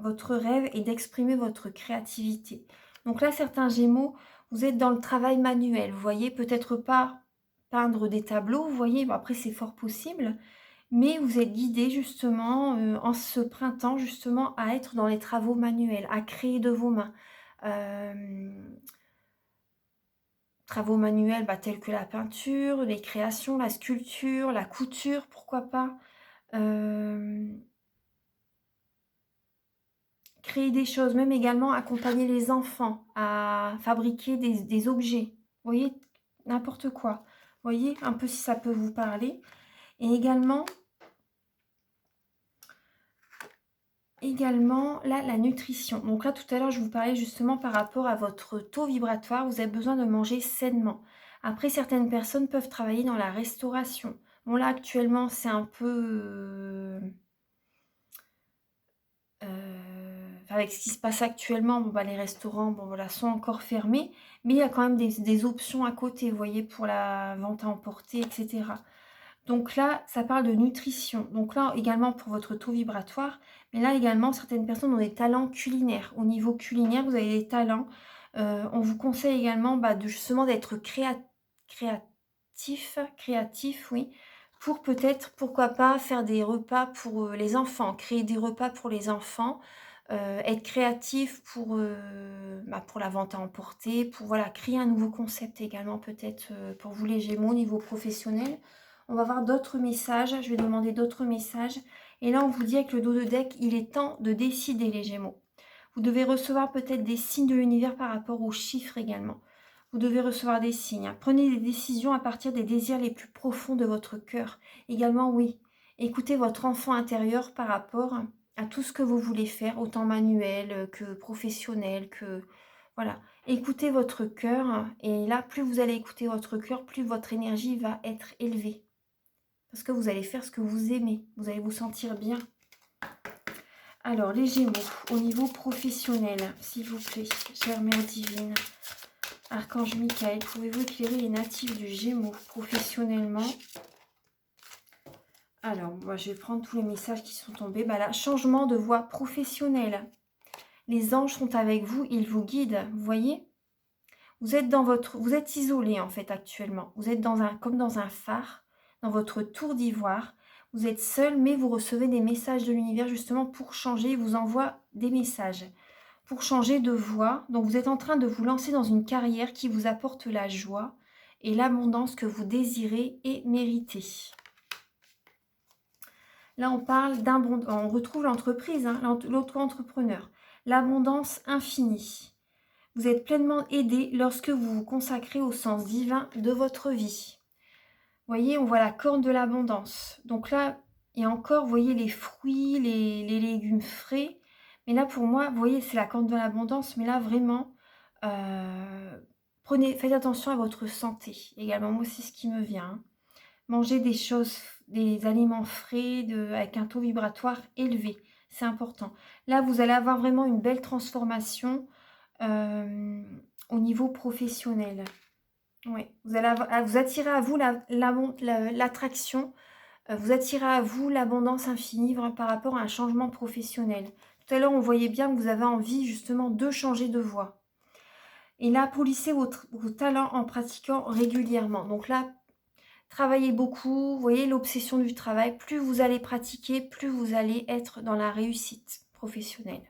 votre rêve et d'exprimer votre créativité. Donc là, certains Gémeaux, vous êtes dans le travail manuel. Vous voyez, peut-être pas peindre des tableaux, vous voyez, bon, après c'est fort possible, mais vous êtes guidé justement en ce printemps justement à être dans les travaux manuels, à créer de vos mains. Travaux manuels tels que la peinture, les créations, la sculpture, la couture, pourquoi pas. Euh, Créer des choses, même également accompagner les enfants à fabriquer des objets. Vous voyez, n'importe quoi. Vous voyez un peu si ça peut vous parler. Et également là, la nutrition. Donc là, tout à l'heure, je vous parlais justement par rapport à votre taux vibratoire. Vous avez besoin de manger sainement. Après, certaines personnes peuvent travailler dans la restauration. Bon, là, actuellement, c'est un peu... avec ce qui se passe actuellement, les restaurants voilà, sont encore fermés, mais il y a quand même des options à côté, vous voyez, pour la vente à emporter, etc. Donc là, ça parle de nutrition. Donc là, également pour votre taux vibratoire, mais là également, certaines personnes ont des talents culinaires. Au niveau culinaire, vous avez des talents. On vous conseille également justement d'être créatif, oui, pour peut-être, pourquoi pas, faire des repas pour les enfants, créer des repas pour les enfants, être créatif pour la vente à emporter, pour voilà, créer un nouveau concept également peut-être pour vous les Gémeaux au niveau professionnel. On va voir d'autres messages, je vais demander d'autres messages. Et là, on vous dit avec le dos de deck, il est temps de décider les Gémeaux. Vous devez recevoir peut-être des signes de l'univers par rapport aux chiffres également. Vous devez recevoir des signes. Hein. Prenez des décisions à partir des désirs les plus profonds de votre cœur. Également, oui, écoutez votre enfant intérieur par rapport à tout ce que vous voulez faire, autant manuel que professionnel, que... Voilà. Écoutez votre cœur. Et là, plus vous allez écouter votre cœur, plus votre énergie va être élevée. Parce que vous allez faire ce que vous aimez. Vous allez vous sentir bien. Alors, les Gémeaux, au niveau professionnel, s'il vous plaît, chère Mère Divine, Archange Michael, pouvez-vous éclairer les natifs du Gémeaux professionnellement? Alors, moi, je vais prendre tous les messages qui sont tombés. Là, changement de voie professionnelle. Les anges sont avec vous, ils vous guident, vous voyez? Vous êtes isolé en fait actuellement. Vous êtes comme dans un phare, dans votre tour d'ivoire. Vous êtes seul, mais vous recevez des messages de l'univers justement pour changer. Il vous envoie des messages pour changer de voie. Donc vous êtes en train de vous lancer dans une carrière qui vous apporte la joie et l'abondance que vous désirez et méritez. Là, on parle d'abondance. On retrouve l'entreprise, hein, l'auto-entrepreneur. L'abondance infinie. Vous êtes pleinement aidé lorsque vous vous consacrez au sens divin de votre vie. Vous voyez, on voit la corne de l'abondance. Donc là, et encore, vous voyez les fruits, les légumes frais. Mais là, pour moi, vous voyez, c'est la corne de l'abondance. Mais là, vraiment, faites attention à votre santé. Également, moi, c'est ce qui me vient. Hein. Mangez des choses, des aliments frais, avec un taux vibratoire élevé. C'est important. Là, vous allez avoir vraiment une belle transformation au niveau professionnel. Oui, vous allez vous attirez à vous l'attraction, vous attirez à vous l'abondance infinie par rapport à un changement professionnel. Tout à l'heure, on voyait bien que vous avez envie justement de changer de voie. Et là, polissez vos talents en pratiquant régulièrement. Donc là, travaillez beaucoup, vous voyez l'obsession du travail. Plus vous allez pratiquer, plus vous allez être dans la réussite professionnelle.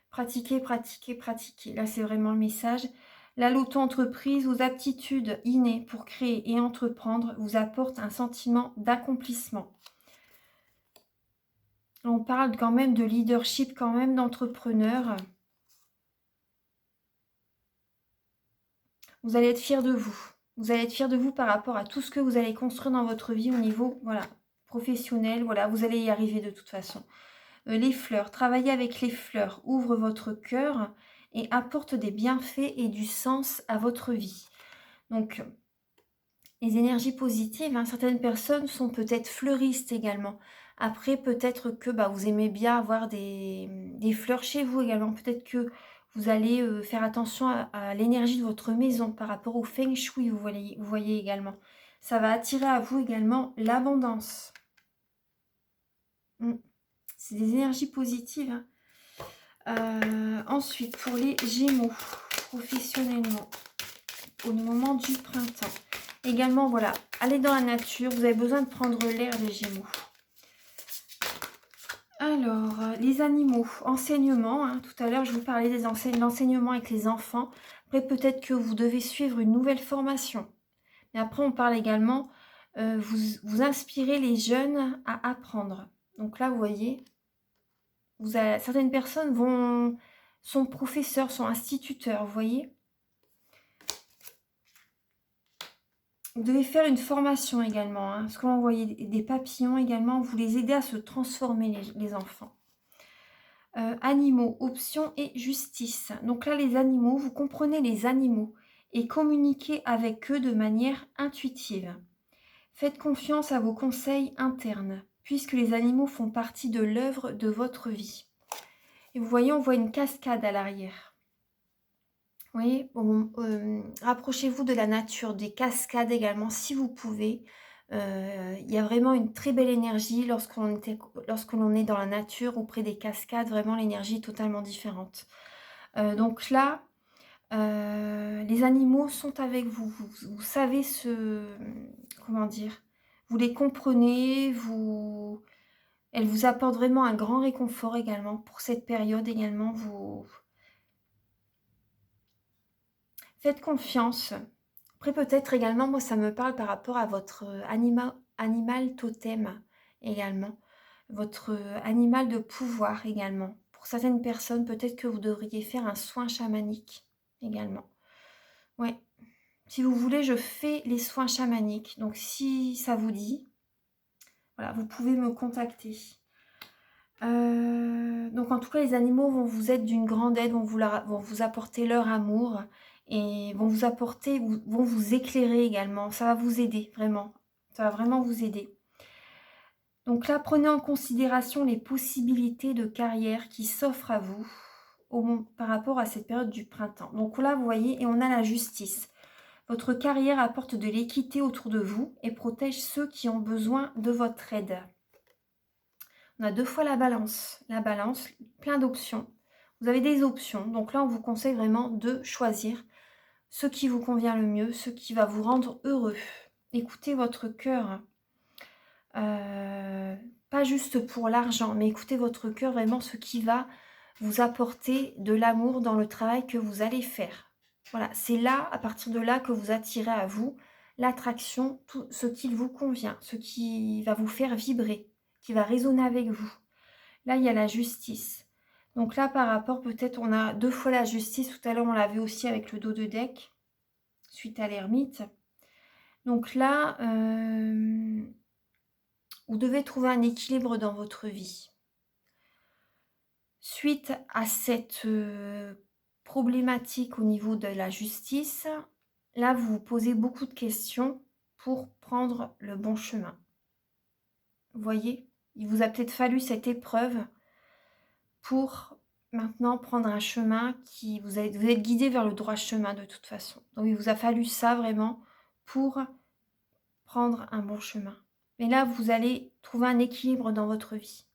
Pratiquez, pratiquez, pratiquez. Là, c'est vraiment le message. La l'auto-entreprise, vos aptitudes innées pour créer et entreprendre vous apportent un sentiment d'accomplissement. On parle quand même de leadership, quand même d'entrepreneur. Vous allez être fiers de vous. Vous allez être fiers de vous par rapport à tout ce que vous allez construire dans votre vie au niveau professionnel. Voilà, vous allez y arriver de toute façon. Les fleurs, travailler avec les fleurs ouvre votre cœur et apporte des bienfaits et du sens à votre vie. Donc, les énergies positives, hein, certaines personnes sont peut-être fleuristes également. Après, peut-être que vous aimez bien avoir des fleurs chez vous également. Peut-être que vous allez faire attention à l'énergie de votre maison par rapport au feng shui, vous voyez également. Ça va attirer à vous également l'abondance. C'est des énergies positives, hein. Ensuite, pour les Gémeaux, professionnellement, au moment du printemps. Également, voilà, allez dans la nature. Vous avez besoin de prendre l'air, les Gémeaux. Alors, les animaux, enseignement. Hein, tout à l'heure, je vous parlais de l'enseignement avec les enfants. Après, peut-être que vous devez suivre une nouvelle formation. Et après, on parle également, vous inspirez les jeunes à apprendre. Donc là, vous voyez, certaines personnes sont professeurs, sont instituteurs, vous voyez. Vous devez faire une formation également, hein, parce que vous voyez des papillons également, vous les aidez à se transformer, les enfants. Animaux, options et justice. Donc là, les animaux, vous comprenez les animaux et communiquez avec eux de manière intuitive. Faites confiance à vos conseils internes, puisque les animaux font partie de l'œuvre de votre vie. Et vous voyez, on voit une cascade à l'arrière. Vous voyez, rapprochez-vous de la nature, des cascades également, si vous pouvez. Il y a vraiment une très belle énergie lorsque l'on est dans la nature ou près des cascades. Vraiment, l'énergie est totalement différente. Donc là, les animaux sont avec vous. Vous savez comment dire, vous les comprenez, elles vous apportent vraiment un grand réconfort également pour cette période également. Vous faites confiance. Après, peut-être également, moi, ça me parle par rapport à votre animal totem également. Votre animal de pouvoir également. Pour certaines personnes, peut-être que vous devriez faire un soin chamanique également. Ouais. Si vous voulez, je fais les soins chamaniques. Donc, si ça vous dit, voilà, vous pouvez me contacter. Donc, en tout cas, les animaux vont vous être d'une grande aide, vont vous apporter leur amour et vont vous éclairer également. Ça va vous aider, vraiment. Ça va vraiment vous aider. Donc là, prenez en considération les possibilités de carrière qui s'offrent à vous par rapport à cette période du printemps. Donc là, vous voyez, et on a la justice. Votre carrière apporte de l'équité autour de vous et protège ceux qui ont besoin de votre aide. On a 2 fois la balance, plein d'options. Vous avez des options, donc là on vous conseille vraiment de choisir ce qui vous convient le mieux, ce qui va vous rendre heureux. Écoutez votre cœur, pas juste pour l'argent, mais écoutez votre cœur, vraiment ce qui va vous apporter de l'amour dans le travail que vous allez faire. Voilà, c'est là, à partir de là, que vous attirez à vous l'attraction, tout ce qui vous convient, ce qui va vous faire vibrer, qui va résonner avec vous. Là, il y a la justice. Donc là, par rapport, peut-être, on a 2 fois la justice. Tout à l'heure, on l'a vu aussi avec le dos de deck, suite à l'ermite. Donc là, vous devez trouver un équilibre dans votre vie. Suite à cette problématique au niveau de la justice, là, vous vous posez beaucoup de questions pour prendre le bon chemin. Vous voyez, il vous a peut-être fallu cette épreuve pour maintenant prendre un chemin qui vous êtes guidé vers le droit chemin de toute façon. Donc il vous a fallu ça vraiment pour prendre un bon chemin. Mais là, vous allez trouver un équilibre dans votre vie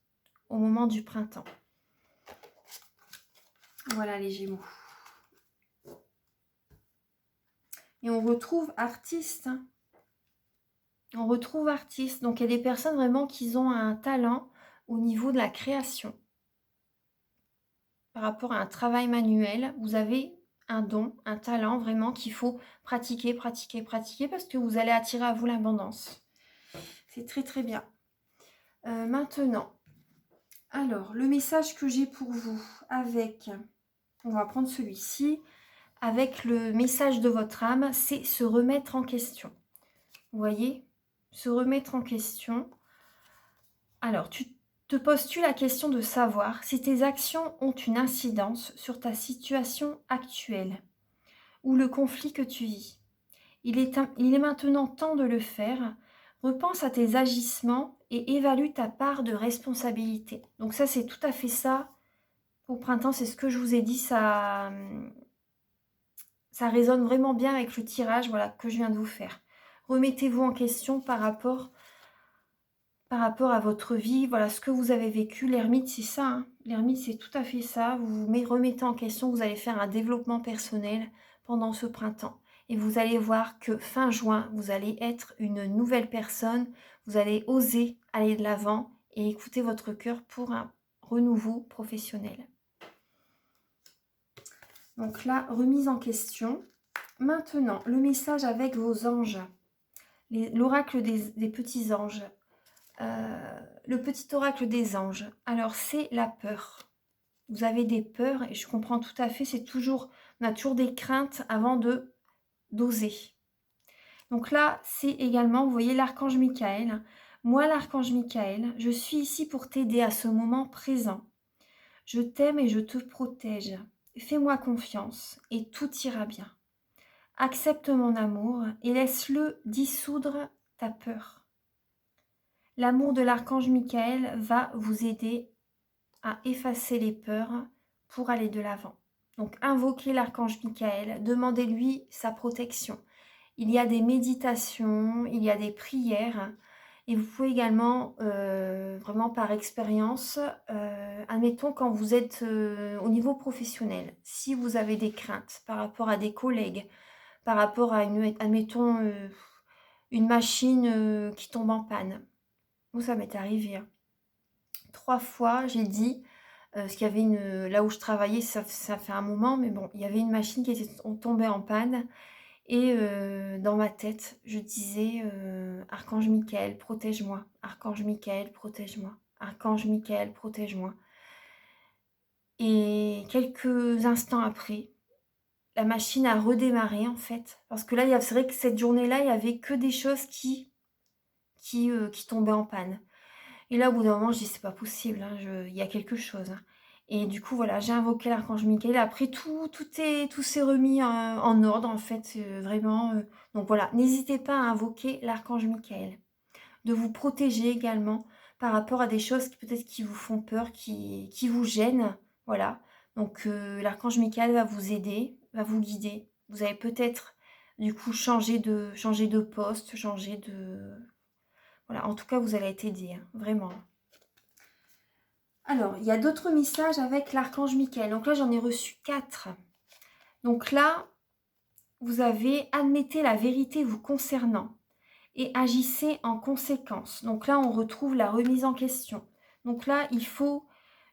au moment du printemps. Voilà les Gémeaux. Et on retrouve artiste. On retrouve artiste. Donc il y a des personnes vraiment qui ont un talent au niveau de la création. Par rapport à un travail manuel, vous avez un don, un talent vraiment qu'il faut pratiquer, pratiquer, pratiquer parce que vous allez attirer à vous l'abondance. C'est très très bien. Maintenant, alors le message que j'ai pour vous avec, on va prendre celui-ci, avec le message de votre âme, c'est se remettre en question. Vous voyez, se remettre en question. Alors, te poses-tu la question de savoir si tes actions ont une incidence sur ta situation actuelle ou le conflit que tu vis? Il est maintenant temps de le faire. Repense à tes agissements et évalue ta part de responsabilité. Donc ça, c'est tout à fait ça. Au printemps, c'est ce que je vous ai dit. Ça résonne vraiment bien avec le tirage, voilà, que je viens de vous faire. Remettez-vous en question par rapport par rapport à votre vie, voilà ce que vous avez vécu. L'ermite, c'est ça, hein. L'ermite, c'est tout à fait ça. Vous vous remettez en question, vous allez faire un développement personnel pendant ce printemps. Et vous allez voir que fin juin, vous allez être une nouvelle personne. Vous allez oser aller de l'avant et écouter votre cœur pour un renouveau professionnel. Donc là, remise en question. Maintenant, le message avec vos anges. L'oracle des petits anges. Le petit oracle des anges. Alors, c'est la peur. Vous avez des peurs et je comprends tout à fait. On a toujours des craintes avant d'oser. Donc là, c'est également, vous voyez, l'archange Michael. Moi, l'archange Michael, je suis ici pour t'aider à ce moment présent. Je t'aime et je te protège. Fais-moi confiance et tout ira bien. Accepte mon amour et laisse-le dissoudre ta peur. L'amour de l'archange Michael va vous aider à effacer les peurs pour aller de l'avant. Donc invoquez l'archange Michael, demandez-lui sa protection. Il y a des méditations, il y a des prières et vous pouvez également, vraiment par expérience, admettons quand vous êtes au niveau professionnel, si vous avez des craintes par rapport à des collègues, par rapport à admettons, une machine qui tombe en panne. Moi, ça m'est arrivé, hein. 3 fois, j'ai dit, parce qu'il y avait là où je travaillais, ça fait un moment, mais bon, il y avait une machine qui était tombée en panne et dans ma tête, je disais, «Archange Michael, protège-moi. Archange Michael, protège-moi. Archange Michael, protège-moi» et quelques instants après, la machine a redémarré, en fait. Parce que là, c'est vrai que cette journée-là, il y avait que des choses qui tombaient en panne. Et là, au bout d'un moment, je dis: «C'est pas possible, hein, il y a quelque chose, hein». Et du coup, voilà, j'ai invoqué l'archange Michael. Après tout s'est remis en ordre, en fait, vraiment, donc voilà, n'hésitez pas à invoquer l'archange Michael. De vous protéger également par rapport à des choses qui peut-être qui vous font peur, qui vous gênent, voilà. Donc l'archange Michael va vous aider, va vous guider. Vous allez peut-être, du coup, changer de poste, changer de voilà, en tout cas, vous allez être aidé, hein, vraiment. Alors, il y a d'autres messages avec l'archange Michael. Donc là, j'en ai reçu 4. Donc là, vous avez admettez la vérité vous concernant et agissez en conséquence. Donc là, on retrouve la remise en question. Donc là, il faut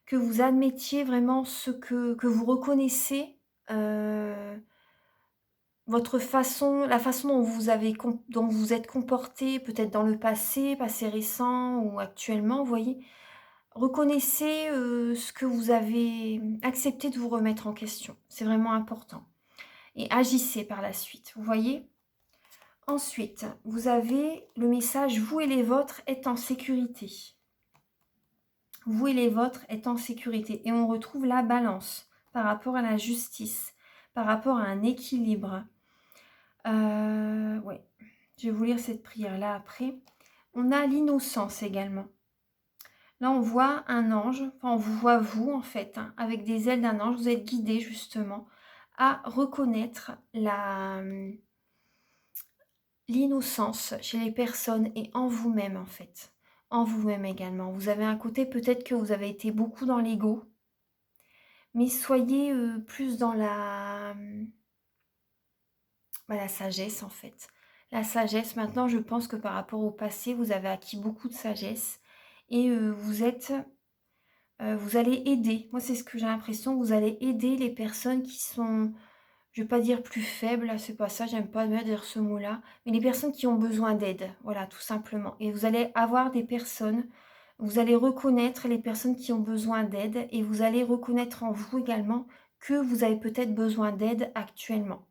que vous admettiez vraiment ce que vous reconnaissez, votre façon, la façon dont vous êtes comporté, peut-être dans le passé récent ou actuellement, vous voyez. Reconnaissez, ce que vous avez accepté de vous remettre en question. C'est vraiment important et agissez par la suite, vous voyez? Ensuite, vous avez le message: «Vous et les vôtres êtes en sécurité». Vous et les vôtres êtes en sécurité et on retrouve la balance par rapport à la justice, par rapport à un équilibre. Ouais, je vais vous lire cette prière-là après. On a l'innocence également. Là, on voit un ange, enfin, on vous voit vous, en fait, hein, avec des ailes d'un ange. Vous êtes guidé, justement, à reconnaître l'innocence chez les personnes et en vous-même, en fait. En vous-même également. Vous avez un côté, peut-être que vous avez été beaucoup dans l'ego, mais soyez plus dans la sagesse, en fait. La sagesse, maintenant, je pense que par rapport au passé, vous avez acquis beaucoup de sagesse et vous allez aider, moi c'est ce que j'ai l'impression, vous allez aider les personnes qui sont, je vais pas dire plus faibles, c'est pas ça, j'aime pas dire ce mot-là, mais les personnes qui ont besoin d'aide, voilà, tout simplement. Et vous allez avoir des personnes, vous allez reconnaître les personnes qui ont besoin d'aide et vous allez reconnaître en vous également que vous avez peut-être besoin d'aide actuellement.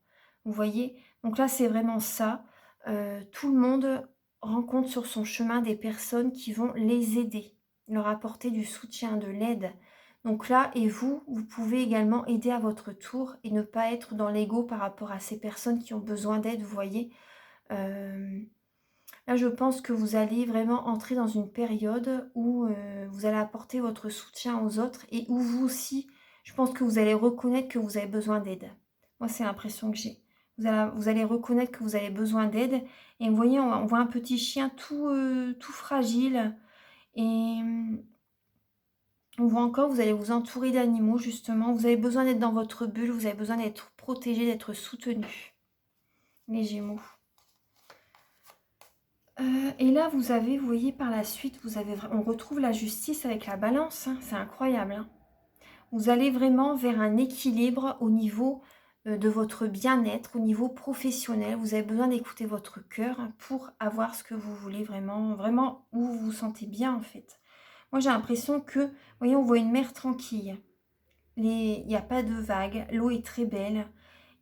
Vous voyez? Donc là, c'est vraiment ça. Tout le monde rencontre sur son chemin des personnes qui vont les aider, leur apporter du soutien, de l'aide. Donc là, et vous, vous pouvez également aider à votre tour et ne pas être dans l'ego par rapport à ces personnes qui ont besoin d'aide, vous voyez. Euh, Là, je pense que vous allez vraiment entrer dans une période où vous allez apporter votre soutien aux autres et où vous aussi, je pense que vous allez reconnaître que vous avez besoin d'aide. Moi, c'est l'impression que j'ai. Vous allez reconnaître que vous avez besoin d'aide et vous voyez, on voit un petit chien tout fragile, Et on voit encore, vous allez vous entourer d'animaux justement. Vous avez besoin d'être dans votre bulle, vous avez besoin d'être protégé, d'être soutenu. Les Gémeaux. Et là, vous avez, vous voyez, par la suite, on retrouve la justice avec la balance. Hein, c'est incroyable. Hein. Vous allez vraiment vers un équilibre au niveau de votre bien-être, au niveau professionnel. Vous avez besoin d'écouter votre cœur pour avoir ce que vous voulez vraiment, vraiment où vous vous sentez bien en fait. Moi, j'ai l'impression que, vous voyez, on voit une mer tranquille. Il n'y a pas de vagues, l'eau est très belle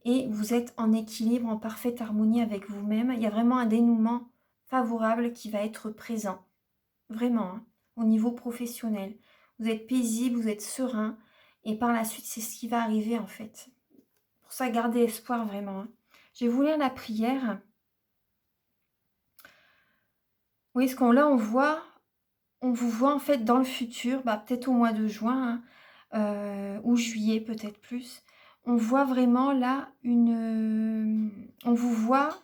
et vous êtes en équilibre, en parfaite harmonie avec vous-même. Il y a vraiment un dénouement favorable qui va être présent. Vraiment, hein, au niveau professionnel. Vous êtes paisible, vous êtes serein. Et par la suite, c'est ce qui va arriver en fait. Pour ça, gardez espoir vraiment. Hein. Je vais vous lire la prière. Oui, ce qu'on là, on vous voit en fait dans le futur, peut-être au mois de juin ou juillet, peut-être plus. On voit vraiment là on vous voit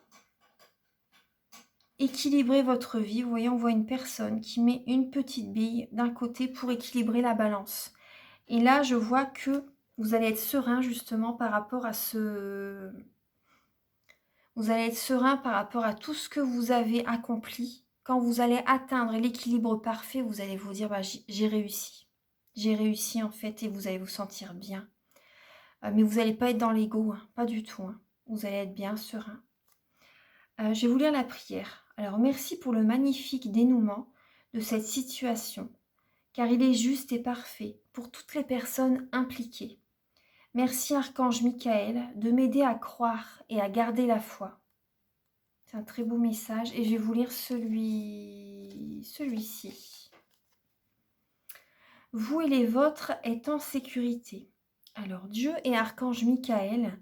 équilibrer votre vie. Vous voyez, on voit une personne qui met une petite bille d'un côté pour équilibrer la balance. Et là, je vois que vous allez être serein justement par rapport à ce... Vous allez être serein par rapport à tout ce que vous avez accompli. Quand vous allez atteindre l'équilibre parfait, vous allez vous dire, j'ai réussi. J'ai réussi en fait et vous allez vous sentir bien. Mais vous n'allez pas être dans l'ego, hein, pas du tout. Hein. Vous allez être bien serein. Je vais vous lire la prière. Alors, merci pour le magnifique dénouement de cette situation, car il est juste et parfait pour toutes les personnes impliquées. Merci Archange Michael de m'aider à croire et à garder la foi. C'est un très beau message et je vais vous lire celui-ci. Vous et les vôtres êtes en sécurité. Alors Dieu et Archange Michael,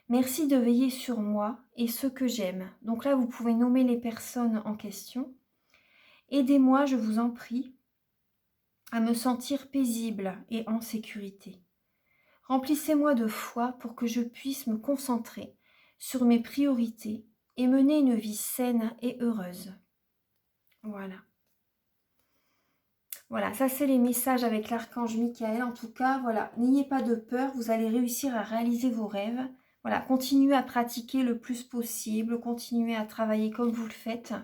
merci de veiller sur moi et ceux que j'aime. Donc là, vous pouvez nommer les personnes en question. Aidez-moi, je vous en prie, à me sentir paisible et en sécurité. Remplissez-moi de foi pour que je puisse me concentrer sur mes priorités et mener une vie saine et heureuse. Voilà. Voilà, ça c'est les messages avec l'archange Michael. En tout cas, voilà, n'ayez pas de peur, vous allez réussir à réaliser vos rêves. Voilà, continuez à pratiquer le plus possible, continuez à travailler comme vous le faites.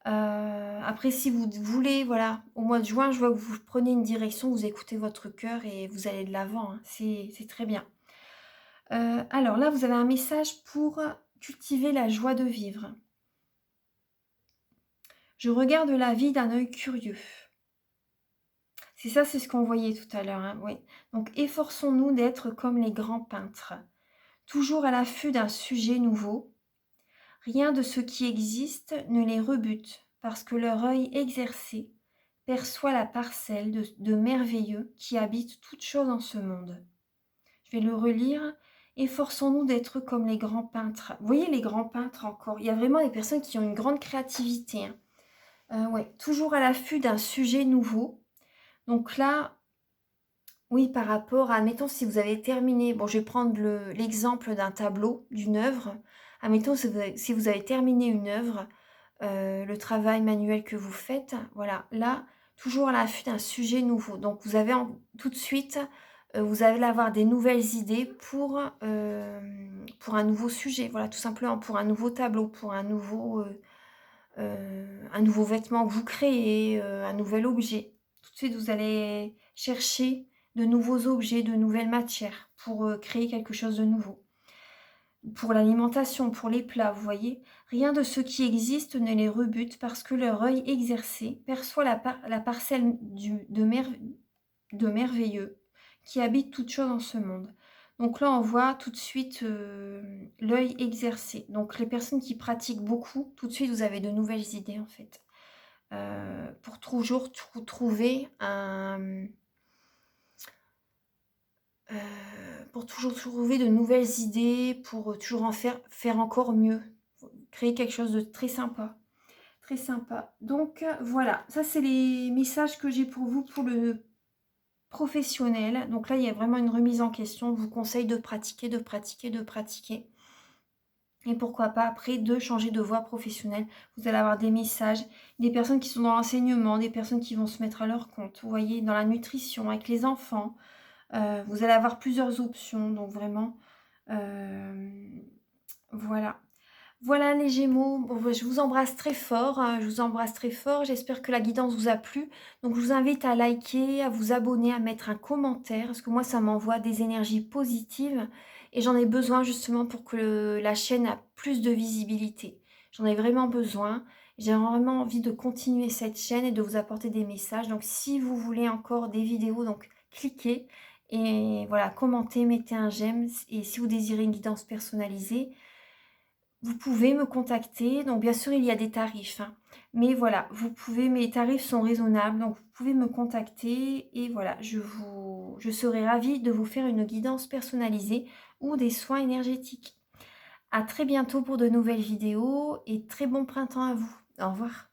Après, si vous voulez, voilà, au mois de juin, je vois que vous prenez une direction, vous écoutez votre cœur et vous allez de l'avant. Hein. C'est très bien. Alors là, vous avez un message pour cultiver la joie de vivre. Je regarde la vie d'un œil curieux. C'est ça, c'est ce qu'on voyait tout à l'heure. Hein, oui. Donc, efforçons-nous d'être comme les grands peintres, toujours à l'affût d'un sujet nouveau. Rien de ce qui existe ne les rebute, parce que leur œil exercé perçoit la parcelle de merveilleux qui habite toute chose en ce monde. Je vais le relire. Efforçons-nous d'être comme les grands peintres. Vous voyez les grands peintres encore. Il y a vraiment des personnes qui ont une grande créativité. Hein. Ouais, toujours à l'affût d'un sujet nouveau. Donc là, oui, par rapport à, admettons, si vous avez terminé, bon, je vais prendre l'exemple d'un tableau, d'une œuvre. Admettons, si vous avez terminé une œuvre, le travail manuel que vous faites, voilà, là, toujours à l'affût d'un sujet nouveau. Donc, vous avez tout de suite, vous allez avoir des nouvelles idées pour un nouveau sujet, voilà, tout simplement, pour un nouveau tableau, pour un nouveau vêtement que vous créez, un nouvel objet. Tout de suite, vous allez chercher de nouveaux objets, de nouvelles matières pour créer quelque chose de nouveau. Pour l'alimentation, pour les plats, vous voyez, rien de ce qui existe ne les rebute parce que leur œil exercé perçoit la parcelle de merveilleux qui habite toute chose en ce monde. Donc là, on voit tout de suite l'œil exercé. Donc les personnes qui pratiquent beaucoup, tout de suite, vous avez de nouvelles idées en fait. Pour toujours trouver pour toujours trouver de nouvelles idées, pour toujours en faire encore mieux, créer quelque chose de très sympa. Très sympa. Donc voilà, ça c'est les messages que j'ai pour vous pour le professionnel. Donc là, il y a vraiment une remise en question. Je vous conseille de pratiquer, de pratiquer, de pratiquer. et pourquoi pas après de changer de voie professionnelle. Vous allez avoir des messages, des personnes qui sont dans l'enseignement, des personnes qui vont se mettre à leur compte, vous voyez? Dans la nutrition, avec les enfants, vous allez avoir plusieurs options donc vraiment, hem, voilà. Voilà les Gémeaux, bon bah, je vous embrasse très fort, je vous embrasse très fort. J'espère que la guidance vous a plu. Donc je vous invite à liker, à vous abonner, à mettre un commentaire, parce que moi ça m'envoie des énergies positives et j'en ai besoin justement pour que la chaîne a plus de visibilité. J'en ai vraiment besoin. J'ai vraiment envie de continuer cette chaîne et de vous apporter des messages. Donc si vous voulez encore des vidéos, donc cliquez et voilà, commentez, mettez un j'aime et si vous désirez une guidance personnalisée, vous pouvez me contacter, donc bien sûr il y a des tarifs, hein, mais voilà, vous pouvez mes tarifs sont raisonnables, donc vous pouvez me contacter et voilà, je serai ravie de vous faire une guidance personnalisée ou des soins énergétiques. À très bientôt pour de nouvelles vidéos et très bon printemps à vous. Au revoir.